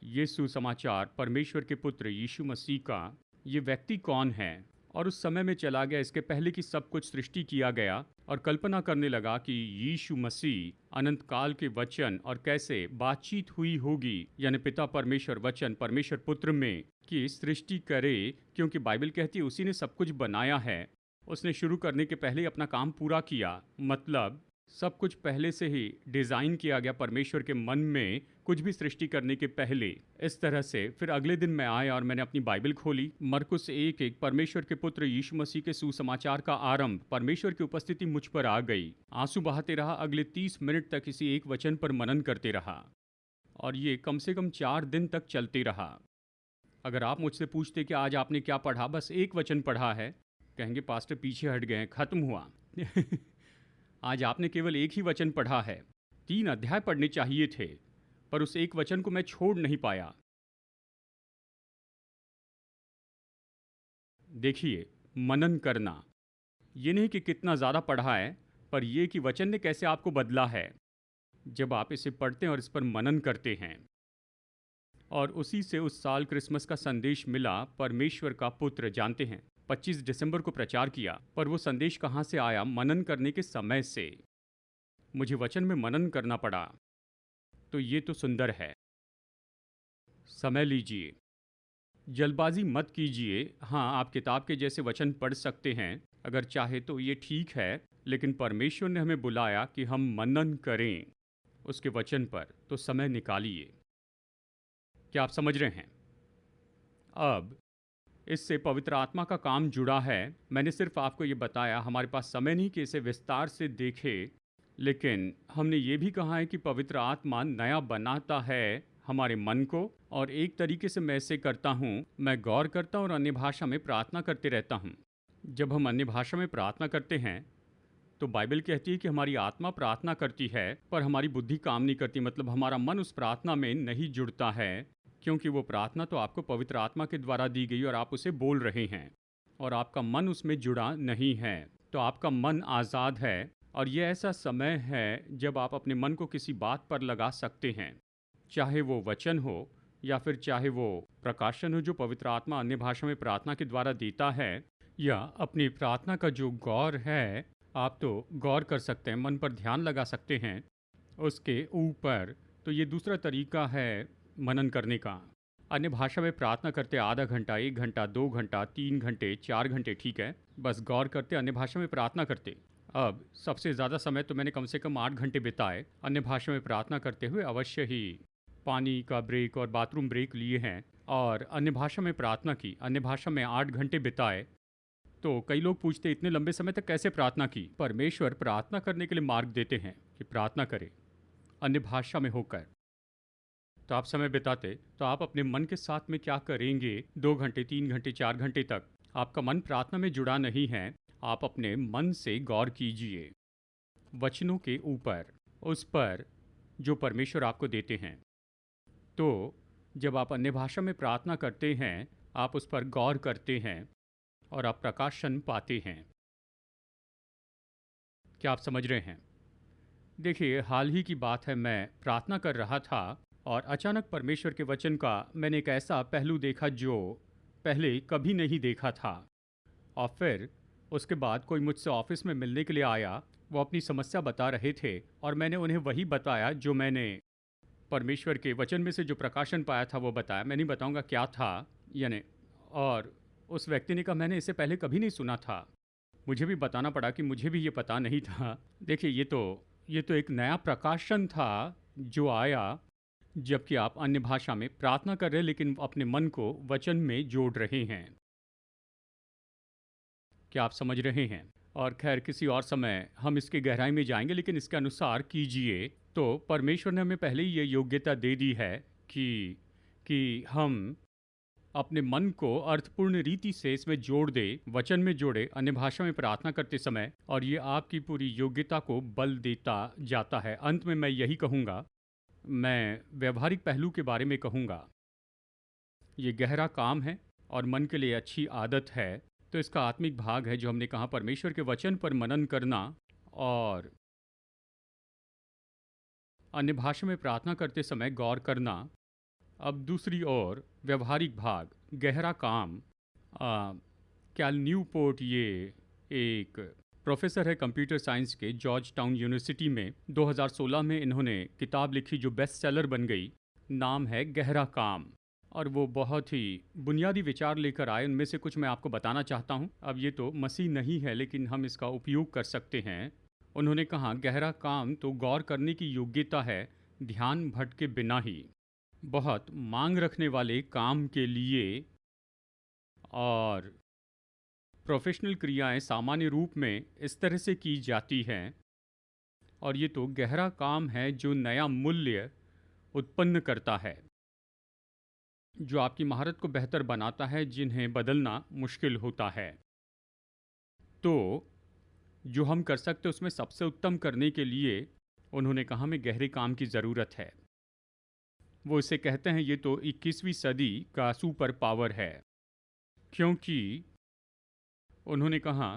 ये सुसमाचार परमेश्वर के पुत्र यीशु मसीह का ये व्यक्ति कौन है। और उस समय में चला गया इसके पहले कि सब कुछ सृष्टि किया गया और कल्पना करने लगा कि यीशु मसीह अनंत काल के वचन और कैसे बातचीत हुई होगी, यानी पिता परमेश्वर वचन परमेश्वर पुत्र में कि सृष्टि करे, क्योंकि बाइबल कहती है उसी ने सब कुछ बनाया है। उसने शुरू करने के पहले ही अपना काम पूरा किया, मतलब सब कुछ पहले से ही डिज़ाइन किया गया परमेश्वर के मन में, कुछ भी सृष्टि करने के पहले। इस तरह से फिर अगले दिन मैं आया और मैंने अपनी बाइबल खोली, मरकुस 1:1, परमेश्वर के पुत्र यीशु मसीह के सुसमाचार का आरंभ, परमेश्वर की उपस्थिति मुझ पर आ गई। आंसू बहाते रहा, अगले 30 मिनट तक इसी एक वचन पर मनन करते रहा और ये कम से कम 4 दिन तक चलते रहा। अगर आप मुझसे पूछते कि आज आपने क्या पढ़ा, बस एक वचन पढ़ा है, कहेंगे पास्टर पीछे हट गए, खत्म हुआ। आज आपने केवल एक ही वचन पढ़ा है, 3 अध्याय पढ़ने चाहिए थे, पर उस एक वचन को मैं छोड़ नहीं पाया। देखिए, मनन करना ये नहीं कि कितना ज़्यादा पढ़ा है, पर यह कि वचन ने कैसे आपको बदला है जब आप इसे पढ़ते हैं और इस पर मनन करते हैं। और उसी से उस साल क्रिसमस का संदेश मिला, परमेश्वर का पुत्र, जानते हैं 25 दिसंबर को प्रचार किया, पर वो संदेश कहाँ से आया? मनन करने के समय से। मुझे वचन में मनन करना पड़ा। तो ये तो सुंदर है। समय लीजिए, जल्दबाजी मत कीजिए। हाँ, आप किताब के जैसे वचन पढ़ सकते हैं अगर चाहे तो, ये ठीक है, लेकिन परमेश्वर ने हमें बुलाया कि हम मनन करें उसके वचन पर, तो समय निकालिए। क्या आप समझ रहे हैं? अब इससे पवित्र आत्मा का काम जुड़ा है। मैंने सिर्फ आपको ये बताया, हमारे पास समय नहीं कि इसे विस्तार से देखें, लेकिन हमने ये भी कहा है कि पवित्र आत्मा नया बनाता है हमारे मन को। और एक तरीके से मैं इसे करता हूँ, मैं गौर करता हूँ और अन्य भाषा में प्रार्थना करते रहता हूँ। जब हम अन्य भाषा में प्रार्थना करते हैं तो बाइबल कहती है कि हमारी आत्मा प्रार्थना करती है पर हमारी बुद्धि काम नहीं करती, मतलब हमारा मन उस प्रार्थना में नहीं जुड़ता है, क्योंकि वो प्रार्थना तो आपको पवित्र आत्मा के द्वारा दी गई और आप उसे बोल रहे हैं। और आपका मन उसमें जुड़ा नहीं है, तो आपका मन आज़ाद है और ये ऐसा समय है जब आप अपने मन को किसी बात पर लगा सकते हैं, चाहे वो वचन हो या फिर चाहे वो प्रकाशन हो जो पवित्र आत्मा अन्य भाषा में प्रार्थना के द्वारा देता है, या अपनी प्रार्थना का जो गौर है, आप तो गौर कर सकते हैं, मन पर ध्यान लगा सकते हैं उसके ऊपर। तो ये दूसरा तरीका है मनन करने का। अन्य भाषा में प्रार्थना करते आधा घंटा, 1 घंटा, 2 घंटा, 3 घंटे, 4 घंटे, ठीक है, बस गौर करते अन्य भाषा में प्रार्थना करते। अब सबसे ज़्यादा समय तो मैंने कम से कम 8 घंटे बिताए अन्य भाषा में प्रार्थना करते हुए। अवश्य ही पानी का ब्रेक और बाथरूम ब्रेक लिए हैं और अन्य भाषा में प्रार्थना की, अन्य भाषा में 8 घंटे बिताए। तो कई लोग पूछते इतने लंबे समय तक कैसे प्रार्थना की। परमेश्वर प्रार्थना करने के लिए मार्ग देते हैं कि प्रार्थना करें अन्य भाषा में होकर। तो आप समय बिताते तो आप अपने मन के साथ में क्या करेंगे? 2 घंटे, 3 घंटे, 4 घंटे तक आपका मन प्रार्थना में जुड़ा नहीं है। आप अपने मन से गौर कीजिए वचनों के ऊपर, उस पर जो परमेश्वर आपको देते हैं। तो जब आप अन्य भाषा में प्रार्थना करते हैं, आप उस पर गौर करते हैं और आप प्रकाशन पाते हैं। क्या आप समझ रहे हैं? देखिए, हाल ही की बात है, मैं प्रार्थना कर रहा था और अचानक परमेश्वर के वचन का मैंने एक ऐसा पहलू देखा जो पहले कभी नहीं देखा था। और फिर उसके बाद कोई मुझसे ऑफिस में मिलने के लिए आया, वो अपनी समस्या बता रहे थे और मैंने उन्हें वही बताया जो मैंने परमेश्वर के वचन में से जो प्रकाशन पाया था वो बताया। मैं नहीं बताऊंगा क्या था, यानी। और उस व्यक्ति ने कहा मैंने इसे पहले कभी नहीं सुना था। मुझे भी बताना पड़ा कि मुझे भी ये पता नहीं था। देखिए, ये तो एक नया प्रकाशन था जो आया जबकि आप अन्य भाषा में प्रार्थना कर रहे हैं लेकिन अपने मन को वचन में जोड़ रहे हैं। क्या आप समझ रहे हैं? और खैर, किसी और समय हम इसकी गहराई में जाएंगे, लेकिन इसके अनुसार कीजिए तो परमेश्वर ने हमें पहले ही ये योग्यता दे दी है कि हम अपने मन को अर्थपूर्ण रीति से इसमें जोड़ दे, वचन में जोड़े अन्य भाषा में प्रार्थना करते समय, और ये आपकी पूरी योग्यता को बल देता जाता है। अंत में मैं यही कहूँगा, मैं व्यवहारिक पहलू के बारे में कहूँगा। ये गहरा काम है और मन के लिए अच्छी आदत है। तो इसका आत्मिक भाग है जो हमने कहा, परमेश्वर के वचन पर मनन करना और अन्य भाषा में प्रार्थना करते समय गौर करना। अब दूसरी ओर व्यवहारिक भाग, गहरा काम। कैल न्यूपोर्ट, ये एक प्रोफेसर है कंप्यूटर साइंस के जॉर्ज टाउन यूनिवर्सिटी में। 2016 में इन्होंने किताब लिखी जो बेस्ट सेलर बन गई। नाम है गहरा काम, और वो बहुत ही बुनियादी विचार लेकर आए। उनमें से कुछ मैं आपको बताना चाहता हूँ। अब ये तो मसीह नहीं है लेकिन हम इसका उपयोग कर सकते हैं। उन्होंने कहा गहरा काम तो गौर करने की योग्यता है, ध्यान भटके बिना ही। बहुत मांग रखने वाले काम के लिए और प्रोफेशनल क्रियाएं सामान्य रूप में इस तरह से की जाती हैं, और ये तो गहरा काम है जो नया मूल्य उत्पन्न करता है, जो आपकी महारत को बेहतर बनाता है, जिन्हें बदलना मुश्किल होता है। तो जो हम कर सकते उसमें सबसे उत्तम करने के लिए उन्होंने कहा हमें गहरे काम की ज़रूरत है। वो इसे कहते हैं ये तो 21वीं सदी का सुपर पावर है, क्योंकि उन्होंने कहा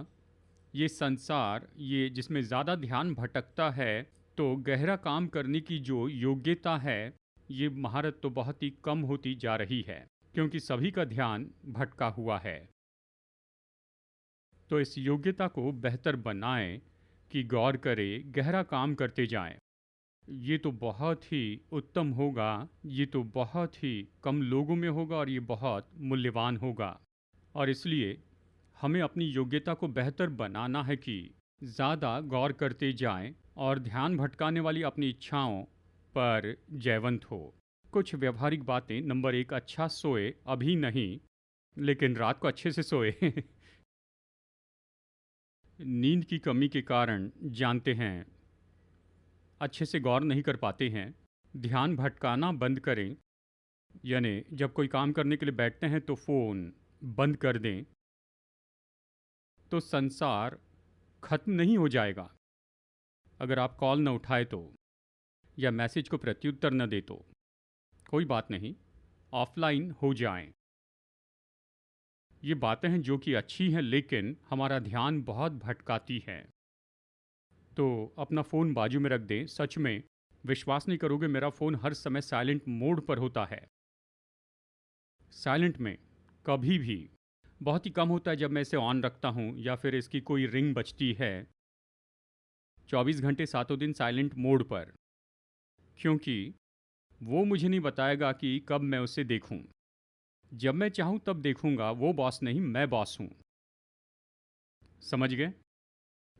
ये संसार, ये जिसमें ज़्यादा ध्यान भटकता है, तो गहरा काम करने की जो योग्यता है, ये महारत तो बहुत ही कम होती जा रही है, क्योंकि सभी का ध्यान भटका हुआ है। तो इस योग्यता को बेहतर बनाएं कि गौर करें, गहरा काम करते जाएं। ये तो बहुत ही उत्तम होगा, ये तो बहुत ही कम लोगों में होगा और ये बहुत मूल्यवान होगा। और इसलिए हमें अपनी योग्यता को बेहतर बनाना है कि ज़्यादा गौर करते जाएं और ध्यान भटकाने वाली अपनी इच्छाओं पर जयवंत हो। कुछ व्यवहारिक बातें। नंबर 1, अच्छा सोए, अभी नहीं लेकिन रात को अच्छे से सोए। नींद की कमी के कारण जानते हैं अच्छे से गौर नहीं कर पाते हैं। ध्यान भटकाना बंद करें, यानी जब कोई काम करने के लिए बैठते हैं तो फ़ोन बंद कर दें, तो संसार खत्म नहीं हो जाएगा। अगर आप कॉल न उठाए तो, या मैसेज को प्रत्युत्तर न दे तो कोई बात नहीं, ऑफलाइन हो जाएं। ये बातें हैं जो कि अच्छी हैं, लेकिन हमारा ध्यान बहुत भटकाती हैं। तो अपना फ़ोन बाजू में रख दें। सच में विश्वास नहीं करोगे, मेरा फ़ोन हर समय साइलेंट मोड पर होता है। साइलेंट में कभी भी, बहुत ही कम होता है जब मैं इसे ऑन रखता हूँ या फिर इसकी कोई रिंग बजती है। 24 घंटे सातों दिन साइलेंट मोड पर, क्योंकि वो मुझे नहीं बताएगा कि कब मैं उसे देखूं। जब मैं चाहूं तब देखूंगा, वो बॉस नहीं, मैं बॉस हूं। समझ गए?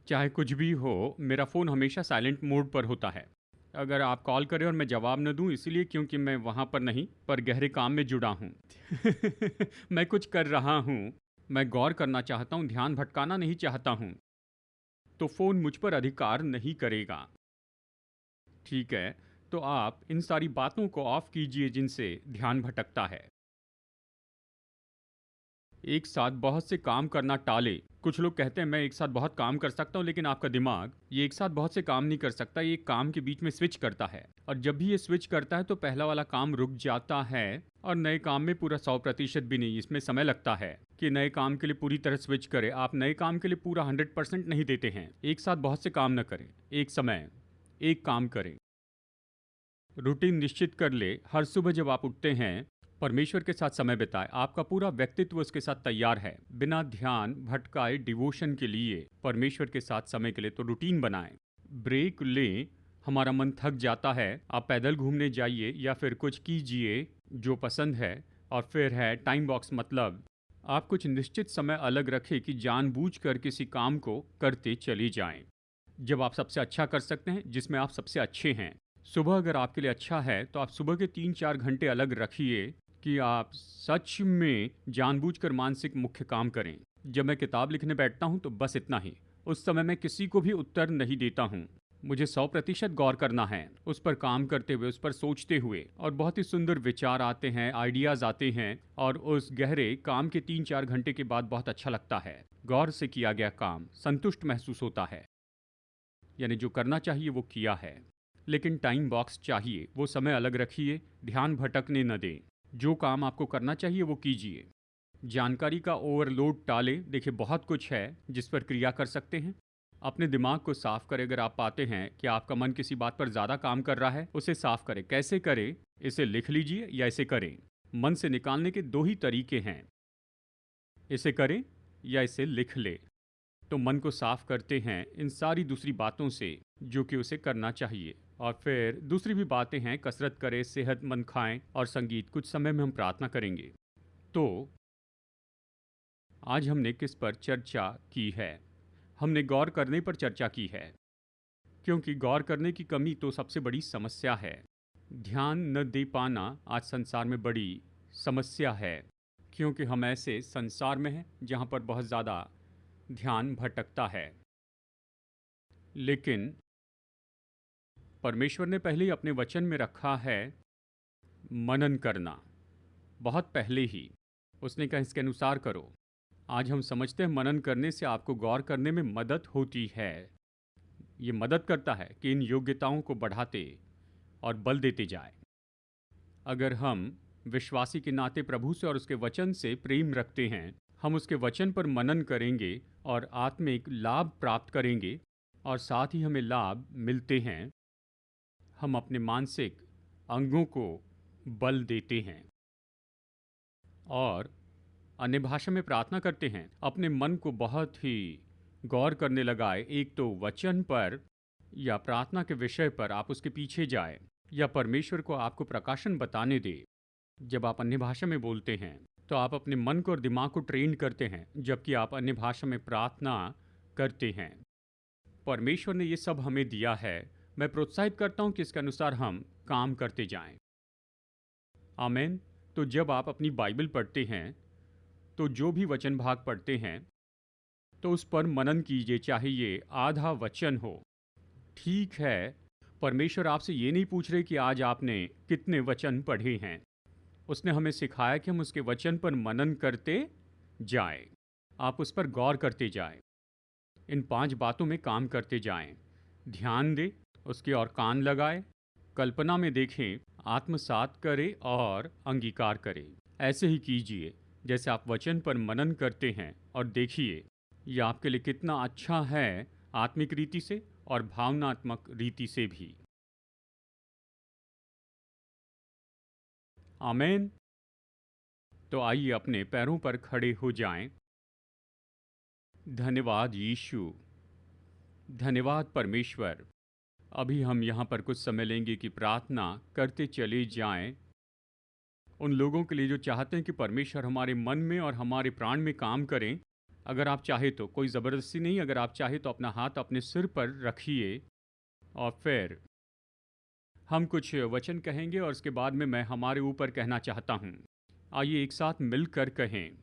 चाहे कुछ भी हो, मेरा फ़ोन हमेशा साइलेंट मोड पर होता है। अगर आप कॉल करें और मैं जवाब न दूं, इसलिए क्योंकि मैं वहां पर नहीं पर गहरे काम में जुड़ा हूं। मैं कुछ कर रहा हूं, मैं गौर करना चाहता हूं, ध्यान भटकाना नहीं चाहता हूं, तो फ़ोन मुझ पर अधिकार नहीं करेगा। ठीक है? तो आप इन सारी बातों को ऑफ कीजिए जिनसे ध्यान भटकता है। एक साथ बहुत से काम करना टालें। कुछ लोग कहते हैं मैं एक साथ बहुत काम कर सकता हूँ, लेकिन आपका दिमाग ये एक साथ बहुत से काम नहीं कर सकता, ये एक काम के बीच में स्विच करता है। और जब भी ये स्विच करता है तो पहला वाला काम रुक जाता है और नए काम में पूरा 100% भी नहीं, इसमें समय लगता है कि नए काम के लिए पूरी तरह स्विच करें। आप नए काम के लिए पूरा 100% नहीं देते हैं। एक साथ बहुत से काम न करें, एक समय एक काम करें। रूटीन निश्चित कर ले। हर सुबह जब आप उठते हैं, परमेश्वर के साथ समय बिताएं। आपका पूरा व्यक्तित्व उसके साथ तैयार है। बिना ध्यान भटकाए डिवोशन के लिए, परमेश्वर के साथ समय के लिए तो रूटीन बनाएं। ब्रेक लें। हमारा मन थक जाता है, आप पैदल घूमने जाइए या फिर कुछ कीजिए जो पसंद है। और फिर है टाइम बॉक्स, मतलब आप कुछ निश्चित समय अलग रखें कि जानबूझकर किसी काम को करते चले जाएं। जब आप सबसे अच्छा कर सकते हैं, जिसमें आप सबसे अच्छे हैं। सुबह अगर आपके लिए अच्छा है तो आप सुबह के 3-4 घंटे अलग रखिए कि आप सच में जानबूझकर मानसिक मुख्य काम करें। जब मैं किताब लिखने बैठता हूं तो बस इतना ही। उस समय मैं किसी को भी उत्तर नहीं देता हूं। मुझे 100% गौर करना है, उस पर काम करते हुए, उस पर सोचते हुए, और बहुत ही सुंदर विचार आते हैं, आइडियाज़ आते हैं। और उस गहरे काम के 3-4 घंटे के बाद बहुत अच्छा लगता है। गौर से किया गया काम संतुष्ट महसूस होता है, यानी जो करना चाहिए वो किया है। लेकिन टाइम बॉक्स चाहिए, वो समय अलग रखिए, ध्यान भटकने न दें। जो काम आपको करना चाहिए वो कीजिए। जानकारी का ओवरलोड टालें। देखिए, बहुत कुछ है जिस पर क्रिया कर सकते हैं। अपने दिमाग को साफ करें। अगर आप पाते हैं कि आपका मन किसी बात पर ज़्यादा काम कर रहा है, उसे साफ करें। कैसे करें? इसे लिख लीजिए या इसे करें। मन से निकालने के दो ही तरीके हैं, इसे करें या इसे लिख ले। तो मन को साफ करते हैं इन सारी दूसरी बातों से जो कि उसे करना चाहिए। और फिर दूसरी भी बातें हैं, कसरत करें, सेहतमंद खाएं और संगीत। कुछ समय में हम प्रार्थना करेंगे। तो आज हमने किस पर चर्चा की है? हमने गौर करने पर चर्चा की है, क्योंकि गौर करने की कमी तो सबसे बड़ी समस्या है। ध्यान न दे पाना आज संसार में बड़ी समस्या है, क्योंकि हम ऐसे संसार में हैं जहाँ पर बहुत ज़्यादा ध्यान भटकता है। लेकिन परमेश्वर ने पहले ही अपने वचन में रखा है मनन करना। बहुत पहले ही उसने कहा इसके अनुसार करो। आज हम समझते हैं मनन करने से आपको गौर करने में मदद होती है। ये मदद करता है कि इन योग्यताओं को बढ़ाते और बल देते जाए। अगर हम विश्वासी के नाते प्रभु से और उसके वचन से प्रेम रखते हैं, हम उसके वचन पर मनन करेंगे और आत्मिक लाभ प्राप्त करेंगे। और साथ ही हमें लाभ मिलते हैं, हम अपने मानसिक अंगों को बल देते हैं और अन्य भाषा में प्रार्थना करते हैं। अपने मन को बहुत ही गौर करने लगाए, एक तो वचन पर या प्रार्थना के विषय पर आप उसके पीछे जाए, या परमेश्वर को आपको प्रकाशन बताने दे। जब आप अन्य भाषा में बोलते हैं तो आप अपने मन को और दिमाग को ट्रेन करते हैं, जबकि आप अन्य भाषा में प्रार्थना करते हैं। परमेश्वर ने ये सब हमें दिया है। मैं प्रोत्साहित करता हूँ कि इसके अनुसार हम काम करते जाएं। आमीन। तो जब आप अपनी बाइबल पढ़ते हैं तो जो भी वचन भाग पढ़ते हैं तो उस पर मनन कीजिए, चाहे ये आधा वचन हो। ठीक है, परमेश्वर आपसे ये नहीं पूछ रहे कि आज आपने कितने वचन पढ़े हैं। उसने हमें सिखाया कि हम उसके वचन पर मनन करते जाएं। आप उस पर गौर करते जाएं, इन 5 बातों में काम करते जाएं। ध्यान दें, उसके और कान लगाएं, कल्पना में देखें, आत्मसात करें और अंगीकार करें। ऐसे ही कीजिए। जैसे आप वचन पर मनन करते हैं और देखिए यह आपके लिए कितना अच्छा है, आत्मिक रीति से और भावनात्मक रीति से भी। आमेन। तो आइए अपने पैरों पर खड़े हो जाएं। धन्यवाद यीशु, धन्यवाद परमेश्वर। अभी हम यहाँ पर कुछ समय लेंगे कि प्रार्थना करते चले जाएं उन लोगों के लिए जो चाहते हैं कि परमेश्वर हमारे मन में और हमारे प्राण में काम करें। अगर आप चाहे तो, कोई ज़बरदस्ती नहीं, अगर आप चाहे तो अपना हाथ अपने सिर पर रखिए और फिर हम कुछ वचन कहेंगे और उसके बाद में मैं हमारे ऊपर कहना चाहता हूँ। आइए एक साथ मिलकर कहें,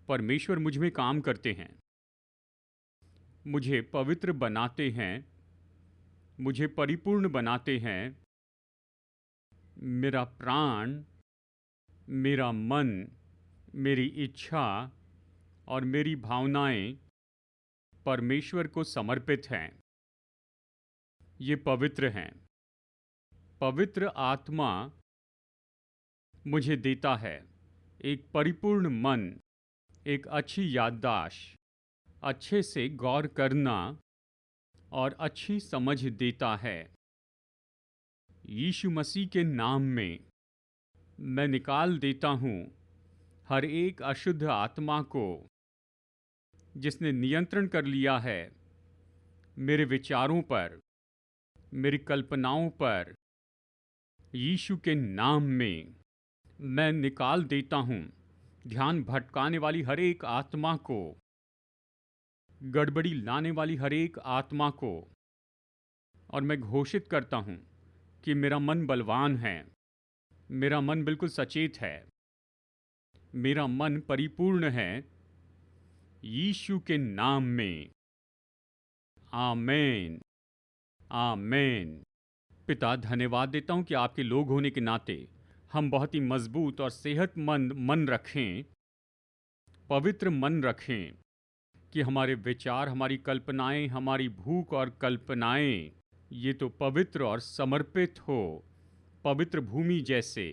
परमेश्वर मुझ में काम करते हैं, मुझे पवित्र बनाते हैं, मुझे परिपूर्ण बनाते हैं। मेरा प्राण, मेरा मन, मेरी इच्छा और मेरी भावनाएं परमेश्वर को समर्पित हैं। ये पवित्र हैं। पवित्र आत्मा मुझे देता है एक परिपूर्ण मन, एक अच्छी याददाश्त, अच्छे से गौर करना और अच्छी समझ देता है। यीशु मसीह के नाम में मैं निकाल देता हूँ हर एक अशुद्ध आत्मा को जिसने नियंत्रण कर लिया है मेरे विचारों पर, मेरी कल्पनाओं पर। यीशु के नाम में मैं निकाल देता हूँ ध्यान भटकाने वाली हर एक आत्मा को, गड़बड़ी लाने वाली हर एक आत्मा को। और मैं घोषित करता हूँ कि मेरा मन बलवान है, मेरा मन बिल्कुल सचेत है, मेरा मन परिपूर्ण है। यीशु के नाम में आमेन, आमेन। पिता, धन्यवाद देता हूँ कि आपके लोग होने के नाते हम बहुत ही मजबूत और सेहतमंद मन रखें, पवित्र मन रखें, कि हमारे विचार, हमारी कल्पनाएं, हमारी भूख और कल्पनाएं ये तो पवित्र और समर्पित हो, पवित्र भूमि जैसे।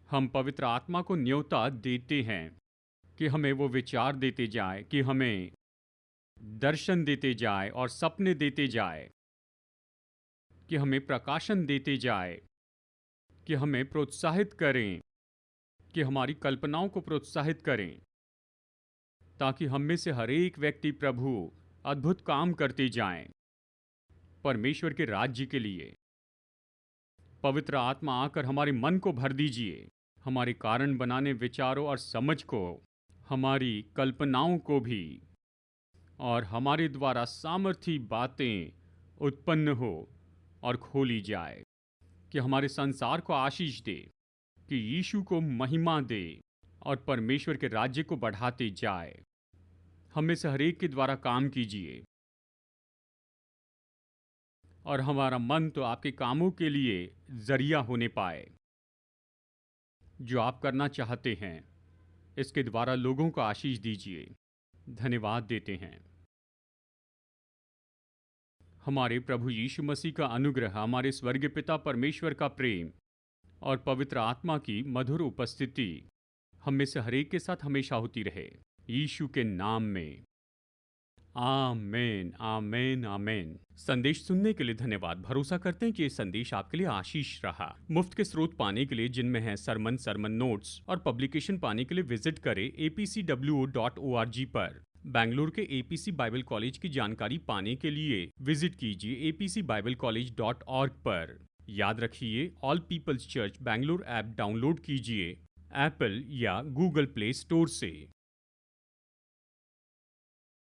हम पवित्र आत्मा को न्योता देते हैं कि हमें वो विचार देते जाए, कि हमें दर्शन देते जाए और सपने देते जाए, कि हमें प्रकाशन देते जाए, कि हमें प्रोत्साहित करें, कि हमारी कल्पनाओं को प्रोत्साहित करें, ताकि हम में से हर एक व्यक्ति प्रभु अद्भुत काम करते जाएं परमेश्वर के राज्य के लिए। पवित्र आत्मा आकर हमारे मन को भर दीजिए, हमारे कारण बनाने विचारों और समझ को, हमारी कल्पनाओं को भी, और हमारे द्वारा सामर्थी बातें उत्पन्न हो और खोली जाए, कि हमारे संसार को आशीष दे, कि यीशु को महिमा दे और परमेश्वर के राज्य को बढ़ाते जाए। हमें से हर एक के द्वारा काम कीजिए और हमारा मन तो आपके कामों के लिए जरिया होने पाए। जो आप करना चाहते हैं इसके द्वारा लोगों को आशीष दीजिए। धन्यवाद देते हैं। हमारे प्रभु यीशु मसीह का अनुग्रह, हमारे स्वर्गीय पिता परमेश्वर का प्रेम और पवित्र आत्मा की मधुर उपस्थिति हम में से हर एक के साथ हमेशा होती रहे, यीशु के नाम में। आमेन, आमेन, आमेन। संदेश सुनने के लिए धन्यवाद। भरोसा करते हैं कि ये संदेश आपके लिए आशीष रहा। मुफ्त के स्रोत पाने के लिए, जिनमें हैं सरमन नोट्स और पब्लिकेशन, पाने के लिए विजिट करें apcwo.org पर। बेंगलुरु के एपीसी बाइबल कॉलेज की जानकारी पाने के लिए विजिट कीजिए apcbiblecollege.org पर। याद रखिए, all people's church Bengaluru app download कीजिए एप्पल या गूगल प्ले स्टोर से।